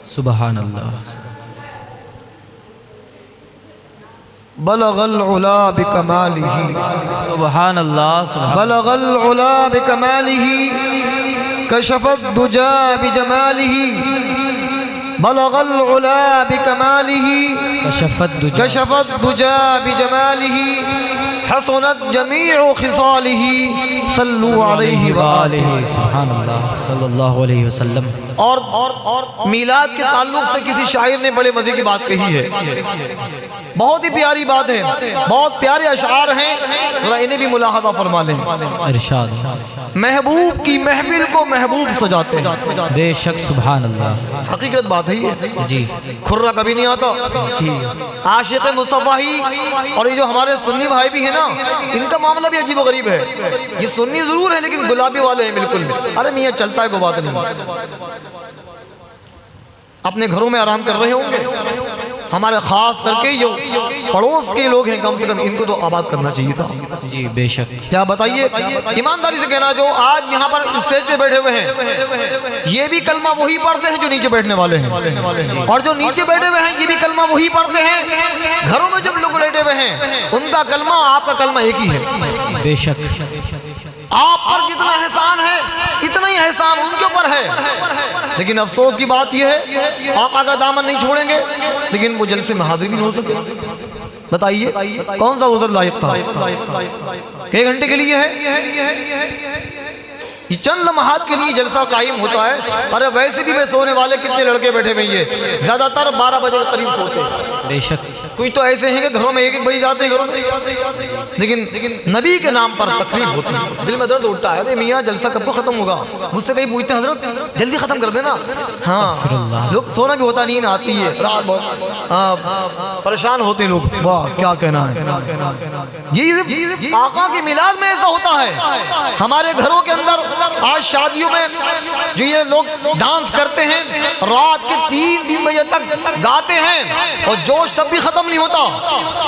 सुबहान अल्लाह। बलगल उला बिकमालिही, सुबहान अल्लाह। बलगल उला बिकमालिही, कशफत दुजा बिजमालिही, बलगल उला बिकमालिही, कशफत दुजा बिजमालिही, हसनत जमीउ खिसालिही, सल्लु अलैहि व आलिहि। सुबहान अल्लाह सल्लल्लाहु अलैहि वसल्लम। और मीलाद के ताल्लुक से किसी शायर ने बड़े मजे की बात कही है, बहुत ही प्यारी बात है, बहुत प्यारे अशआर हैं, जरा इन्हें भी मुलाहजा फरमा लें। इरशाद। महबूब की महफिल को महबूब सजाते हैं, बेशक सुबहान अल्लाह, हकीकत बात है ये जी। खुर्रा कभी नहीं आता जी। आशिक मुस्तफा ही। और ये जो हमारे सुन्नी भाई भी है ना, इनका मामला भी अजीब गरीब है। ये सुन्नी जरूर है लेकिन गुलाबी वाले हैं बिल्कुल। अरे मियाँ चलता है कोई बात नहीं, अपने घरों में आराम कर रहे होंगे। हमारे खास करके जो पड़ोस के लोग हैं, कम से कम इनको तो आबाद करना चाहिए था। जी बेशक। क्या बताइए, ईमानदारी से कहना, जो आज यहाँ पर स्टेज पे बैठे हुए हैं, ये भी कलमा वही पढ़ते हैं जो नीचे बैठने वाले हैं, और जो नीचे बैठे हुए हैं ये भी कलमा वही पढ़ते हैं। घरों में जब लोग लेटे हुए हैं, उनका कलमा आपका कलमा एक ही है। बेशक। आप पर जितना एहसान है इतना ही एहसान उनके ऊपर है। लेकिन अफसोस की बात यह है, आका का दामन नहीं छोड़ेंगे लेकिन वो जलसे में हाजिर भी नहीं हो सके। बताइए कौन सा उज़र लायक था? कई घंटे के लिए है, ये चंद लम्हात के लिए जलसा कायम होता है। अरे वैसे भी मैं सोने वाले कितने लड़के बैठे हुए हैं, ज्यादातर 12 बजे के करीब सोते हैं। बेशक। कुछ तो ऐसे हैं कि घरों में 1-1 बजे जाते हैं घरों में। लेकिन नबी के नाम पर तकलीफ होती है, दिल में दर्द उठता है। अरे मियाँ जलसा कब को खत्म होगा? मुझसे कहीं पूछते हैं हजरत जल्दी खत्म कर देना। हाँ, लोग सोना भी होता, नींद आती है, रात बहुत परेशान होते हैं लोग। वाह क्या कहना है, ये आका के मिलाद में ऐसा होता है। हमारे घरों के अंदर आज शादियों में जो ये लोग डांस करते हैं, रात के 3-3 बजे तक गाते हैं और जोश तब भी खत्म नहीं होता।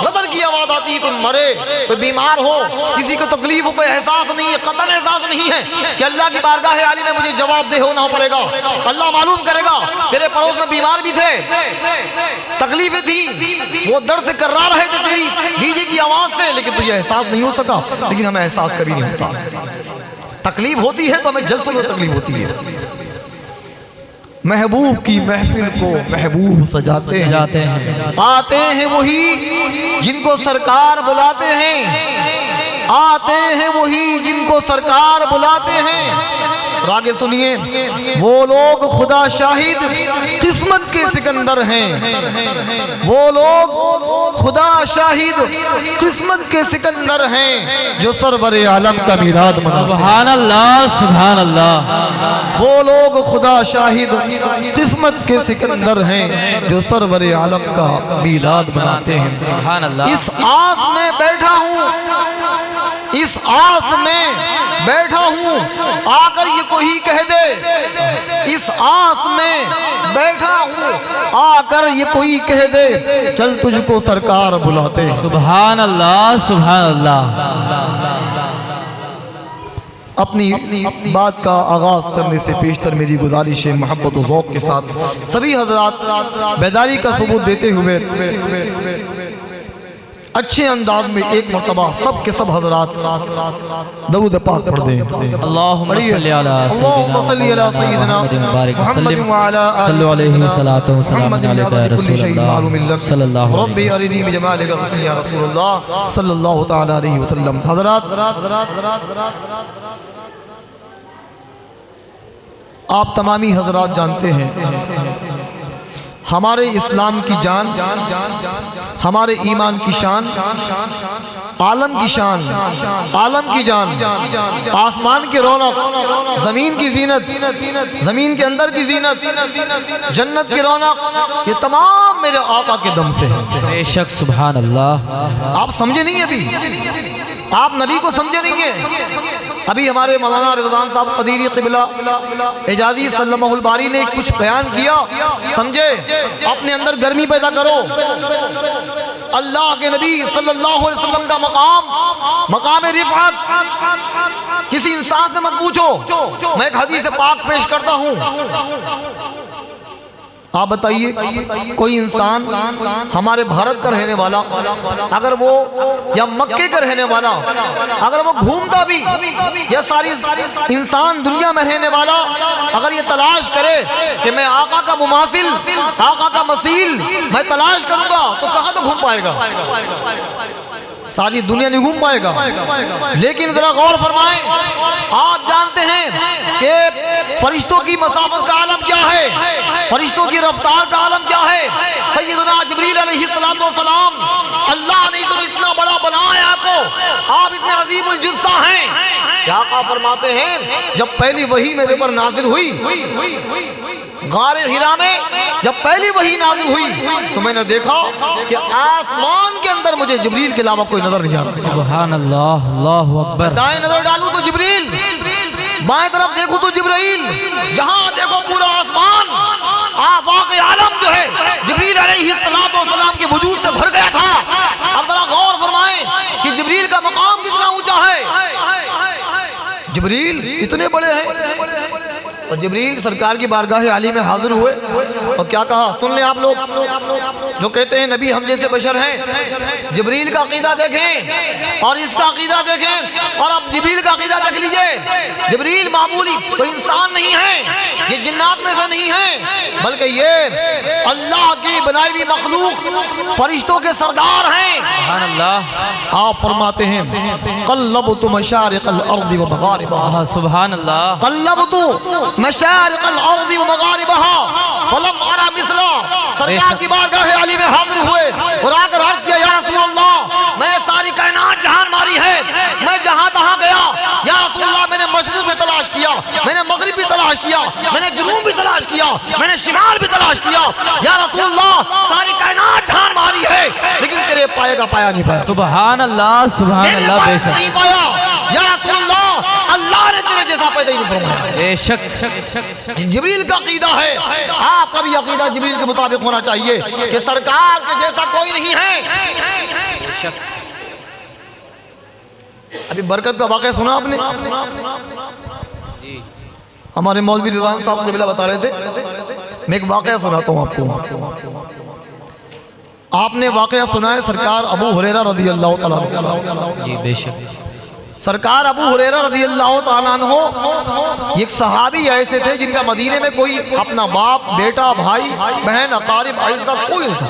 गदर की आवाज आती है, कोई मरे, कोई बीमार हो, किसी को तकलीफ हो, कोई एहसास नहीं है, कतन एहसास नहीं है कि अल्लाह की बारगाह आली में मुझे जवाबदेह होना पड़ेगा। अल्लाह मालूम करेगा तेरे पड़ोस में बीमार भी थे, तकलीफें थी, वो दर्द से कर्रा रहे थे तेरी डीजे की आवाज से, लेकिन तुझे एहसास नहीं हो सका। लेकिन हमें एहसास कभी नहीं होता। तकलीफ होती है तो हमें जल्द से तकलीफ होती है। महबूब की महफिल को महबूब सजाते हैं, आते हैं वही जिनको सरकार बुलाते हैं, आते हैं वही जिनको सरकार बुलाते हैं। आगे सुनिए, वो लोग खुदा शाहिद किस्मत के सिकंदर हैं, वो लोग खुदा शाहिद किस्मत के सिकंदर हैं जो सरवरे आलम का मीलाद मनाते हैं। सुभान अल्लाह सुभान अल्लाह। वो लोग खुदा शाहिद किस्मत के सिकंदर हैं जो सरवरे आलम का मीलाद मनाते हैं। सुभान अल्लाह। इस आस में बैठा हूँ, इस आस में बैठा हूँ, आकर ये कोई कह दे, इस आस में बैठा हूँ, आकर ये कोई कह दे, चल तुझको सरकार बुलाते। सुभान अल्लाह सुभान अल्लाह। अपनी बात का आगाज करने से पेशतर मेरी गुजारिश है, मोहब्बत और ज़ौक़ के साथ सभी हजरात बेदारी का सबूत देते हुए अच्छे अंदाज में एक मरतबा सब के सब हजरात दरूद पाक पढ़ दें। अल्लाहुम्मा सल्ली अला सय्यिदिना मुहम्मद व अला आलिहि सल्लल्लाहु रब्बी अरिनी बिजमालिका या रसूलल्लाह सल्लल्लाहु तआला अलैहि वसल्लम। हजरात आप तमामी हजरात जानते हैं, हमारे इस्लाम की जान, हमारे ईमान की शान, आलम की शान, आलम की जान, आसमान की रौनक, जमीन की जीनत, जमीन के अंदर की जीनत, जन्नत की रौनक, ये तमाम मेरे आका के दम से है। बेशक सुभान अल्लाह। आप समझे नहीं, अभी आप नबी को समझे नहीं है। अभी हमारे मौलाना रिजवान साहब कदीरी क़िबला एजाज़ी सल्लल्लाहुल बारी ने कुछ बयान किया, समझे, अपने अंदर गर्मी पैदा करो, अल्लाह के नबी सल्लल्लाहु अलैहि वसल्लम का मकाम रिफ़अत किसी इंसान से मत पूछो। मैं एक हदीस पाक पेश करता हूँ। आप बताइए, कोई इंसान हमारे भारत का रहने वाला अगर वो या मक्के का रहने वाला अगर वो घूमता भी, या सारी इंसान दुनिया में रहने वाला अगर ये तलाश करे कि मैं आका का मुमासिल, आका का मसील मैं तलाश करूंगा, तो कहाँ तो घूम पाएगा? सारी दुनिया नहीं घूम पाएगा। लेकिन जरा गौर फरमाएं, आप जानते हैं कि फरिश्तों की मसाफत का आलम क्या है, फरिश्तों की रफ्तार का आलम क्या है। सैयदना जिब्रील अलैहिस्सलातु वस्सलाम, अल्लाह ने तो इतना बड़ा बनाया आपको, आप इतने अजीम जुस्सा हैं। क्या आप फरमाते हैं, जब पहली वही मेरे पर नाजिल हुई गारे हिरा में, जब पहली वही नाजिल हुई तो मैंने देखा कि आसमान के अंदर मुझे जिब्रील के अलावा कोई नजर नहीं आ रहा। सुभान अल्लाह, अल्लाह अकबर। दाएं नजर डालूं तो जिब्रील, बाएं तरफ देखूं तो जिब्राइल, जहां देखो पूरा आसमान, आफाक आलम जो है जिब्रील अलैहिस्सलातु वस्सलाम के वजूद से भर गया था। अब जरा गौर फरमाएं कि जिब्रील का मकाम कितना ऊंचा है। जिब्रील इतने बड़े हैं और जिब्रील सरकार की बारगाह आली में हाजिर हुए और क्या कहा, सुन ले आप लोग जो कहते हैं नबी हम जैसे बशर हैं। जिब्रील का अकीदा देखें और इसका अकीदा देखें, और अब जिब्रील का अकीदा देख लीजिए। जिब्रील मामूली कोई इंसान नहीं है, ये जिन्नात में से नहीं है, बल्कि ये अल्लाह की बनाई हुई मखलूक फरिश्तों के सरदार हैं। सुभान अल्लाह। आप फरमाते हैं, क़ल्लबतु मशारिक़ल अर्दि व मग़ारिबहा, सुभान अल्लाह। क़ल्लबतु मशारिक़ल अर्दि व मग़ारिबहा फलम अरा मिसला। सरकार की बारगाह आली में हाजिर हुए और आकर अर्ज़ किया, या रसूल अल्लाह, मैंने सारी कायनात जहान मारी है, मैं जहां तहां गया, या रसूल अल्लाह, मैंने मशरिक़ भी तलाश किया, मैंने मगरिब भी तलाश किया, मैंने जुनूब भी तलाश किया, मैंने शिमाल भी तलाश किया, या रसूल अल्लाह, सारी कायनात जहान मारी है, लेकिन तेरे पाए का पाया नहीं पाया। सुभान अल्लाह, सुभान अल्लाह। बेशक नहीं पाया, या रसूल अल्लाह, अल्लाह ने तेरे जैसा पैदा ही नहीं फरमाया। बेशक। जिब्रील का अकीदा है, आपका भी अकीदा जिब्रील के मुताबिक होना चाहिए कि सरकार के जैसा कोई नहीं है। बेशक। अभी बरकत का वाक़या सुना आपने? जी। हमारे मौलवी रिजवान साहब कबीला बता रहे थे। मैं एक वाक़या सुनाता हूँ आपको। आपने वाक़या सुना है सरकार अबू हुरैरा रज़ी अल्लाह तआला अन्हु। जी बेशक। सरकार अबू हुरैरा रज़ी अल्लाह तआला अन्हु एक सहाबी ऐसे थे जिनका मदीने में कोई अपना बाप, बेटा, भाई, बहन, अकारिब, आइज़ा कोई नहीं था।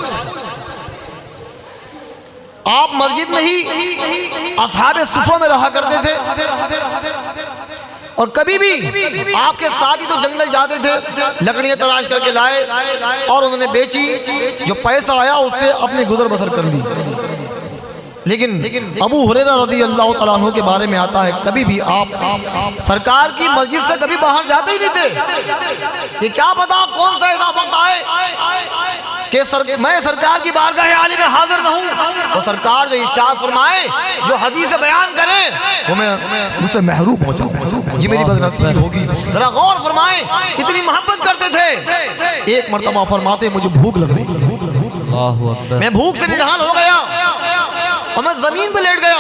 आप मस्जिद में ही असहाबे सुफ़ा में रहा करते थे और कभी भी आपके साथ ही तो जंगल जाते थे, लकड़ियां तलाश करके लाए और उन्होंने बेची, जो पैसा आया उससे अपनी गुजर बसर कर ली। लेकिन अबू हुरैरा रज़ी अल्लाह तआला अन्हु के बारे में आता है, कभी भी आप सरकार की मस्जिद से कभी बाहर जाते ही नहीं थे। ये क्या पता कौन सा ऐसा वक्त आए कि मैं सरकार की बारगाह आली में हाजिर न हूं, तो सरकार जो इरशाद फरमाए, जो हदीस बयान करें, वो मैं मुझसे महरूम हो जाऊं, ये मेरी बदनसीबी होगी। जरा गौर फरमाएं, इतनी मोहब्बत करते थे। एक मर्तबा फरमाते, मुझे भूख लग रही, अल्लाहु अकबर। मैं भूख से निढाल हो गया और मैं जमीन पे लेट गया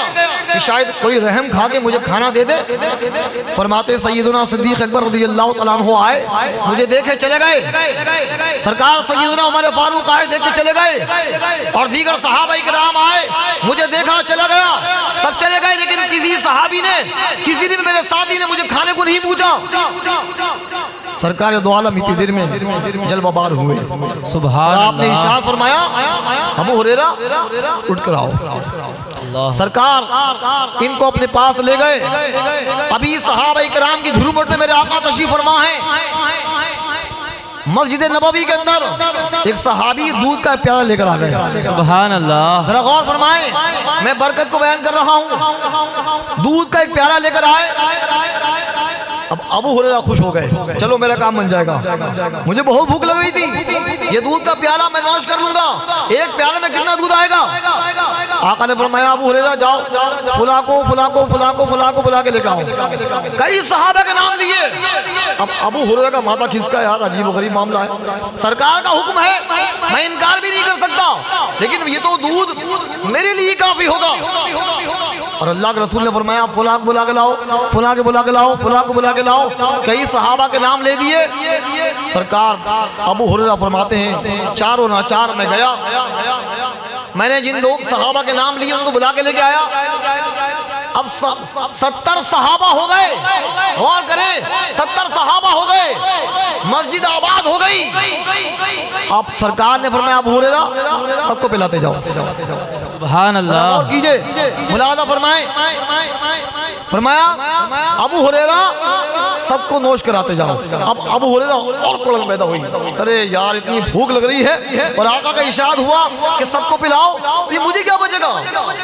कि शायद कोई रहम खा के मुझे खाना दे दे। फरमाते सैयदना सिद्दीक़ अकबर रज़ियल्लाहु तआला अन्हु आए, मुझे देखे चले गए। सरकार सैयदना उमर फारूक आए, देख के चले गए, और दीगर सहाबाए किराम आए, मुझे देखा चला गया, सब चले गए। लेकिन किसी सहाबी ने, किसी ने मेरे साथी ने मुझे खाने को नहीं पूछा। सरकार दो आलम इतनी देर में जलवाबार हुए। सुभान आपने अल्लाह। इरशाद फरमाया, अबू हुरैरा उठ कर आओ। अल्लाह। सरकार इनको अपने पास ले गए। अभी सहाबाए किराम की झुरमुट में मेरे आका तशरीफ फरमा है। मस्जिद नबवी के अंदर एक सहाबी दूध का प्याला लेकर आ गए। सुभान अल्लाह। जरा गौर फरमाएं, मैं बरकत को बयान कर रहा हूँ। दूध का एक प्याला लेकर आए अब अबू हुरैरा खुश हो गए, चलो मेरा काम बन जाएगा। मुझे बहुत भूख लग रही थी, ये दूध का प्याला मैं नौश कर लूंगा, एक प्याले में कितना दूध आएगा? आका ने फरमाया अबू हुरैरा जाओ फुला को फुला को फुला को फुला को बुला के लेकर आओ। कई सहाबा के नाम लिए। अब अबू हुरैरा का माथा खिसका, यार अजीब व गरीब मामला है, सरकार का हुक्म है, मैं इनकार भी नहीं कर सकता, लेकिन ये तो दूध मेरे लिए काफी होगा। और अल्लाह के रसूल ने फरमाया फुला को बुला के लाओ, फुला के बुला के लाओ, फुला को बुला के लाओ। कई सहाबा के नाम ले दिए। सरकार अबू हुरैरा फरमाते हैं चारों नाचार मैं गया, मैंने जिन लोग सहाबा के नाम लिए उनको बुला के लेके आया। अब 70 सहाबा हो गए, गौर करें 70 सहाबा हो गए, मस्जिद आबाद हो गई। अब सरकार ने फरमाया अबू हुरैरा सबको पिलाते जाओ। सुभान अल्लाह। और कीजिए मुलाजा फरमाए, फरमाया अबू हुरैरा सबको नोश कराते जाओ। अब अबू हुरैरा और कुड़न पैदा हुई, अरे यार इतनी भूख लग रही है और आका का इरशाद हुआ कि सबको पिलाओ, ये मुझे क्या बचेगा,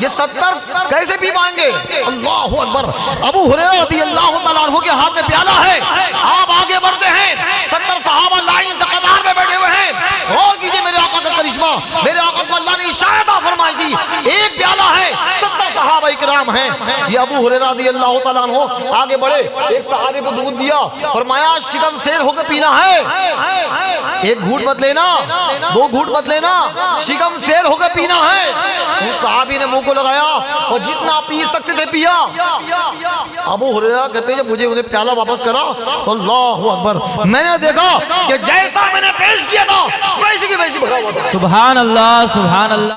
ये 70 कैसे पी पाएंगे? अल्लाहु अकबर। अबू हुरैरा रज़ियल्लाहु तआला अन्हु के हाथ में प्याला है, आप आगे बढ़ते हैं, 70 सहाबा लाइन से कतार में बैठे हुए हैं। और कीजिए मेरे आका का करिश्मा, मेरे आका को अल्लाह ने इशाअत फरमाई थी, एक प्याला है 70 सहाबा इकराम हैं। ये अबू हुरैरा रज़ियल्लाहु तआला अन्हु आगे बढ़े, एक सहाबे को दूध दिया, फरमाया शिकम शेर होकर पीना है, एक घूंट मत लेना, 2 घूंट मत लेना, शिकम शेर होकर पीना है। उस सहाबी ने मुंह को लगाया और जितना पी सकते थे पिया। अबू हुरैरा कहते हैं जब मुझे उन्हें प्याला वापस करा तो अल्लाहु अकबर, मैंने देखा कि जैसा मैंने पेश किया था वैसी की वैसी भरा हुआ था। सुभान अल्लाह, सुभान अल्लाह।